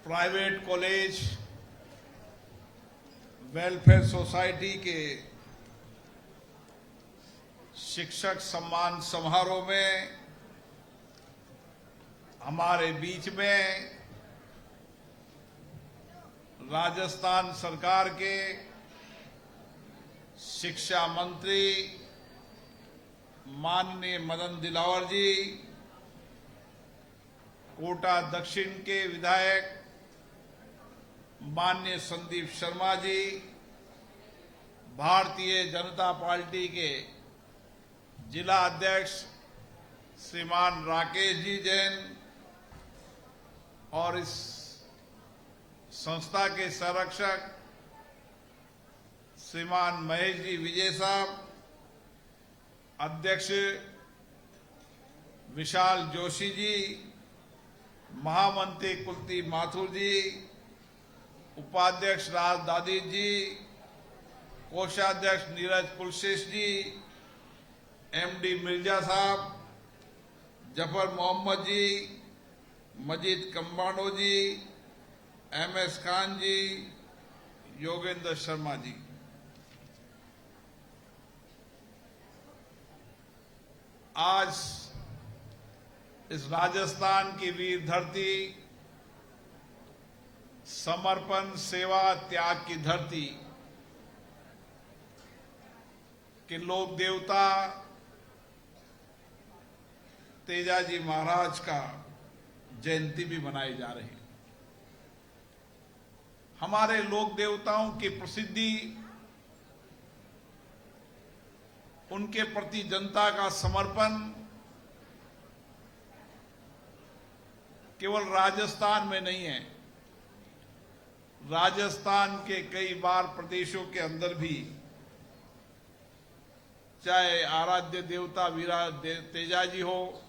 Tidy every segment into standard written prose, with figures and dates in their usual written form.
Private college welfare society के शिक्षक सम्मान समारोह में हमारे बीच में राजस्थान सरकार के शिक्षा मंत्री माननीय मदन दिलावर जी, कोटा दक्षिण के विधायक माननीय संदीप शर्मा जी, भारतीय जनता पार्टी के जिला अध्यक्ष श्रीमान राकेश जी जैन और इस संस्था के संरक्षक श्रीमान महेश जी विजय साहब, अध्यक्ष विशाल जोशी जी, महामंत्री कुलदीप माथुर जी, उपाध्यक्ष राज दादी जी, कोषाध्यक्ष नीरज कुलशेष जी, एमडी मिर्जा साहब, जफर मोहम्मद जी, मजीद कम्बाणो जी, एमएस खान जी, योगेंद्र शर्मा जी। आज इस राजस्थान की वीर धरती, समर्पण सेवा त्याग की धरती के लोक देवता तेजाजी महाराज का जयंती भी मनाई जा रही है। हमारे लोक देवताओं की प्रसिद्धि, उनके प्रति जनता का समर्पण केवल राजस्थान में नहीं है, राजस्थान के कई बार प्रदेशों के अंदर भी, चाहे आराध्य देवता वीरा तेजाजी हो,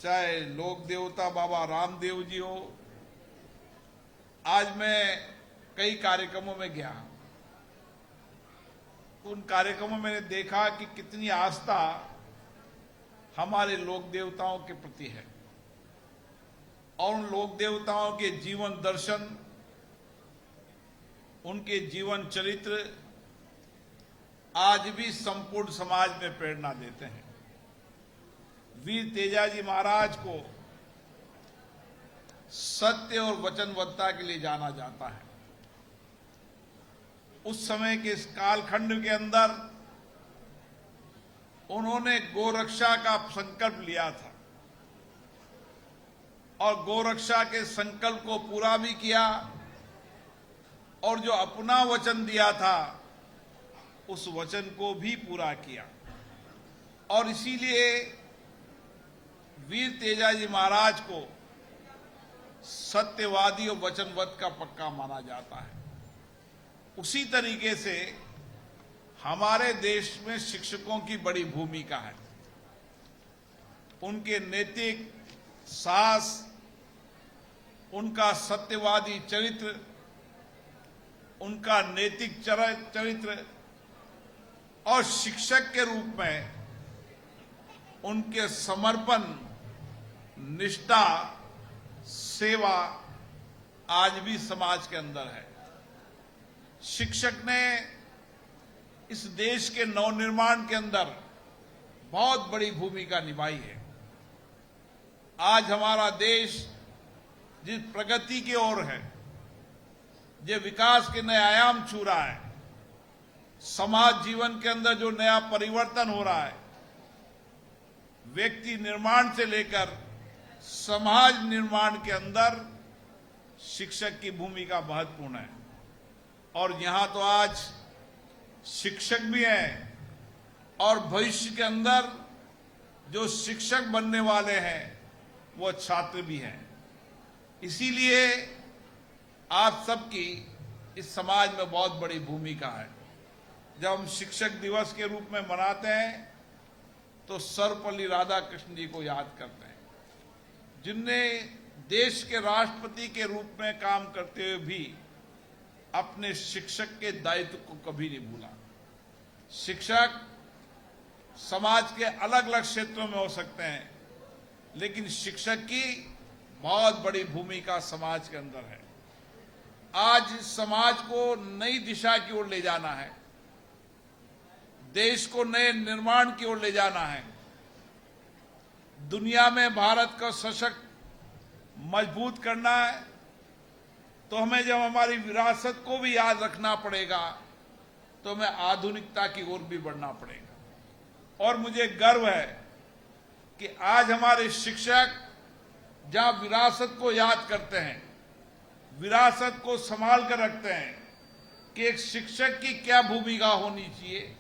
चाहे लोक देवता बाबा रामदेव जी हो। आज मैं कई कार्यक्रमों में गया, उन कार्यक्रमों में मैंने देखा कि कितनी आस्था हमारे लोक देवताओं के प्रति है और उन लोक देवताओं के जीवन दर्शन, उनके जीवन चरित्र आज भी संपूर्ण समाज में प्रेरणा देते हैं। वीर तेजाजी महाराज को सत्य और वचनबद्धता के लिए जाना जाता है। उस समय के इस कालखंड के अंदर उन्होंने गोरक्षा का संकल्प लिया था और गोरक्षा के संकल्प को पूरा भी किया और जो अपना वचन दिया था उस वचन को भी पूरा किया। और इसीलिए वीर तेजाजी महाराज को सत्यवादी और वचनबद्ध का पक्का माना जाता है। उसी तरीके से हमारे देश में शिक्षकों की बड़ी भूमिका है। उनके नैतिक साहस, उनका सत्यवादी चरित्र, उनका नैतिक चरित्र और शिक्षक के रूप में उनके समर्पण, निष्ठा, सेवा आज भी समाज के अंदर है। शिक्षक ने इस देश के नवनिर्माण के अंदर बहुत बड़ी भूमिका निभाई है। आज हमारा देश जिस प्रगति की ओर है, जो विकास के नए आयाम छू रहा है, समाज जीवन के अंदर जो नया परिवर्तन हो रहा है, व्यक्ति निर्माण से लेकर समाज निर्माण के अंदर शिक्षक की भूमिका महत्वपूर्ण है। और यहां तो आज शिक्षक भी हैं और भविष्य के अंदर जो शिक्षक बनने वाले हैं वो छात्र भी हैं। इसीलिए आप सबकी इस समाज में बहुत बड़ी भूमिका है। जब हम शिक्षक दिवस के रूप में मनाते हैं तो सर्वपल्ली राधाकृष्ण जी को याद करते हैं, जिनने देश के राष्ट्रपति के रूप में काम करते हुए भी अपने शिक्षक के दायित्व को कभी नहीं भूला। शिक्षक समाज के अलग अलग क्षेत्रों में हो सकते हैं, लेकिन शिक्षक की बहुत बड़ी भूमिका समाज के अंदर है। आज इस समाज को नई दिशा की ओर ले जाना है, देश को नए निर्माण की ओर ले जाना है, दुनिया में भारत को सशक्त मजबूत करना है, तो हमें जब हमारी विरासत को भी याद रखना पड़ेगा तो हमें आधुनिकता की ओर भी बढ़ना पड़ेगा। और मुझे गर्व है कि आज हमारे शिक्षक जहां विरासत को याद करते हैं, विरासत को संभाल कर रखते हैं कि एक शिक्षक की क्या भूमिका होनी चाहिए,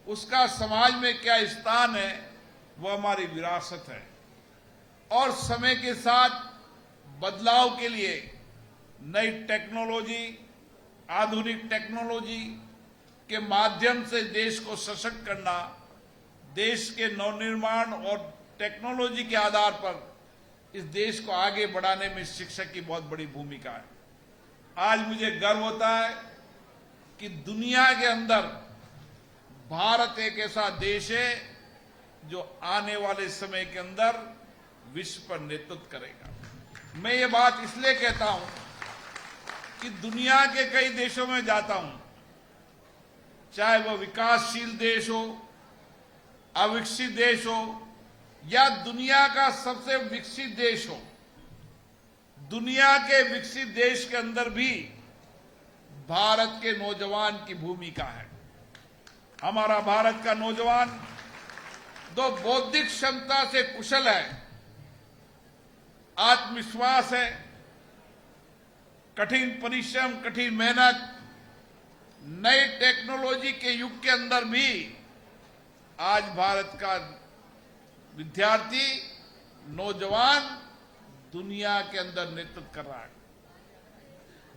उसका समाज में क्या स्थान है, वो हमारी विरासत है। और समय के साथ बदलाव के लिए नई टेक्नोलॉजी, आधुनिक टेक्नोलॉजी के माध्यम से देश को सशक्त करना, देश के नवनिर्माण और टेक्नोलॉजी के आधार पर इस देश को आगे बढ़ाने में शिक्षक की बहुत बड़ी भूमिका है। आज मुझे गर्व होता है कि दुनिया के अंदर भारत एक ऐसा देश है जो आने वाले समय के अंदर विश्व पर नेतृत्व करेगा। मैं ये बात इसलिए कहता हूं कि दुनिया के कई देशों में जाता हूं, चाहे वो विकासशील देश हो, अविकसित देश हो या दुनिया का सबसे विकसित देश हो, दुनिया के विकसित देश के अंदर भी भारत के नौजवान की भूमिका है। हमारा भारत का नौजवान तो बौद्धिक क्षमता से कुशल है, आत्मविश्वास है, कठिन परिश्रम, कठिन मेहनत, नई टेक्नोलॉजी के युग के अंदर भी आज भारत का विद्यार्थी, नौजवान दुनिया के अंदर नेतृत्व कर रहा है।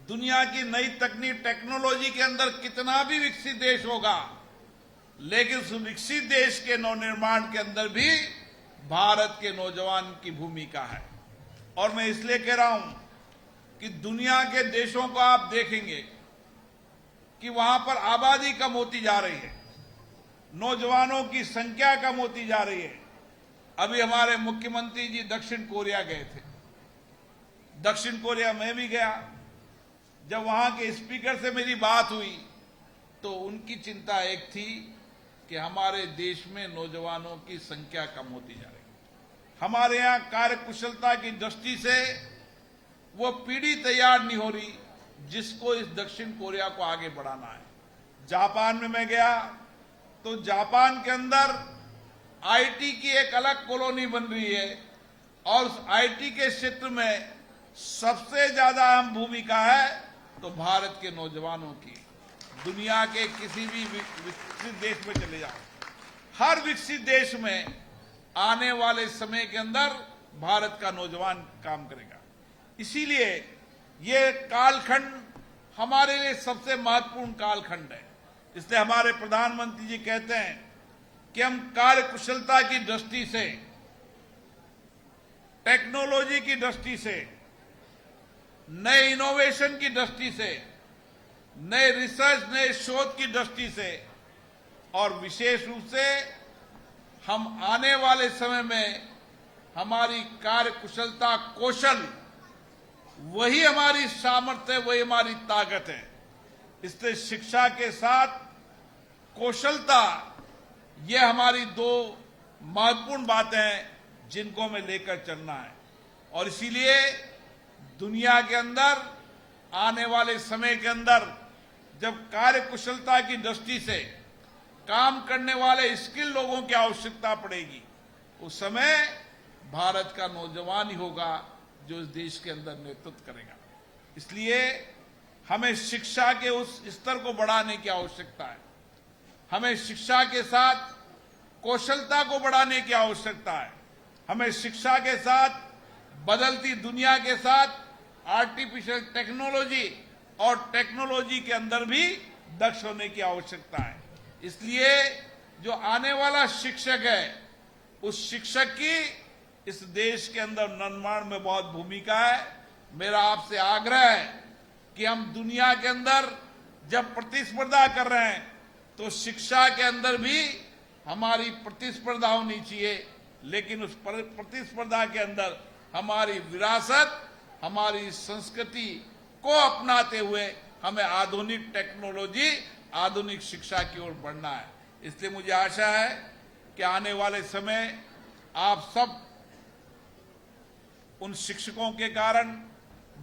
दुनिया की नई तकनीक टेक्नोलॉजी के अंदर कितना भी विकसित देश होगा, लेकिन उस विकसित देश के नवनिर्माण के अंदर भी भारत के नौजवान की भूमिका है। और मैं इसलिए कह रहा हूं कि दुनिया के देशों को आप देखेंगे कि वहां पर आबादी कम होती जा रही है, नौजवानों की संख्या कम होती जा रही है। अभी हमारे मुख्यमंत्री जी दक्षिण कोरिया गए थे। दक्षिण कोरिया मैं भी गया। जब वहां के स्पीकर से मेरी बात हुई तो उनकी चिंता एक थी कि हमारे देश में नौजवानों की संख्या कम होती जा रही है। हमारे यहां कार्यकुशलता की दृष्टि से वो पीढ़ी तैयार नहीं हो रही जिसको इस दक्षिण कोरिया को आगे बढ़ाना है। जापान में मैं गया तो जापान के अंदर आईटी की एक अलग कॉलोनी बन रही है और उस आईटी के क्षेत्र में सबसे ज्यादा अहम भूमिका है तो भारत के नौजवानों की। दुनिया के किसी भी विकसित देश में चले जाओ, हर विकसित देश में आने वाले समय के अंदर भारत का नौजवान काम करेगा। इसीलिए ये कालखंड हमारे लिए सबसे महत्वपूर्ण कालखंड है। इसलिए हमारे प्रधानमंत्री जी कहते हैं कि हम कार्यकुशलता की दृष्टि से, टेक्नोलॉजी की दृष्टि से, नए इनोवेशन की दृष्टि से, नए रिसर्च, नए शोध की दृष्टि से और विशेष रूप से हम आने वाले समय में हमारी कार्यकुशलता, कौशल, वही हमारी सामर्थ्य, वही हमारी ताकत है। इसलिए शिक्षा के साथ कौशलता, ये हमारी दो महत्वपूर्ण बातें हैं जिनको हमें लेकर चलना है। और इसीलिए दुनिया के अंदर आने वाले समय के अंदर जब कार्यकुशलता की दृष्टि से काम करने वाले स्किल लोगों की आवश्यकता पड़ेगी, उस समय भारत का नौजवान ही होगा जो इस देश के अंदर नेतृत्व करेगा। इसलिए हमें शिक्षा के उस स्तर को बढ़ाने की आवश्यकता है। हमें शिक्षा के साथ कौशलता को बढ़ाने की आवश्यकता है। हमें शिक्षा के साथ बदलती दुनिया के साथ आर्टिफिशियल टेक्नोलॉजी और टेक्नोलॉजी के अंदर भी दक्ष होने की आवश्यकता है। इसलिए जो आने वाला शिक्षक है, उस शिक्षक की इस देश के अंदर निर्माण में बहुत भूमिका है। मेरा आपसे आग्रह है कि हम दुनिया के अंदर जब प्रतिस्पर्धा कर रहे हैं तो शिक्षा के अंदर भी हमारी प्रतिस्पर्धा होनी चाहिए, लेकिन उस प्रतिस्पर्धा के अंदर हमारी विरासत, हमारी संस्कृति को अपनाते हुए हमें आधुनिक टेक्नोलॉजी, आधुनिक शिक्षा की ओर बढ़ना है। इसलिए मुझे आशा है कि आने वाले समय आप सब उन शिक्षकों के कारण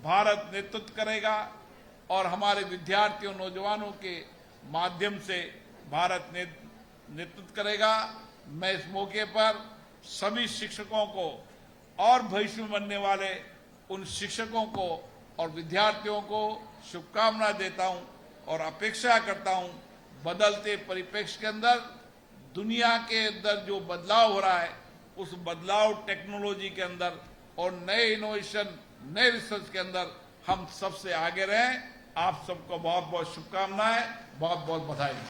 भारत नेतृत्व करेगा और हमारे विद्यार्थियों, नौजवानों के माध्यम से भारत नेतृत्व करेगा। मैं इस मौके पर सभी शिक्षकों को और भविष्य में बनने वाले उन शिक्षकों को और विद्यार्थियों को शुभकामनाएं देता हूं और अपेक्षा करता हूं बदलते परिप्रेक्ष्य के अंदर, दुनिया के अंदर जो बदलाव हो रहा है, उस बदलाव टेक्नोलॉजी के अंदर और नए इनोवेशन, नए रिसर्च के अंदर हम सबसे आगे रहें। आप सबको बहुत बहुत शुभकामनाएं, बहुत बहुत बधाई।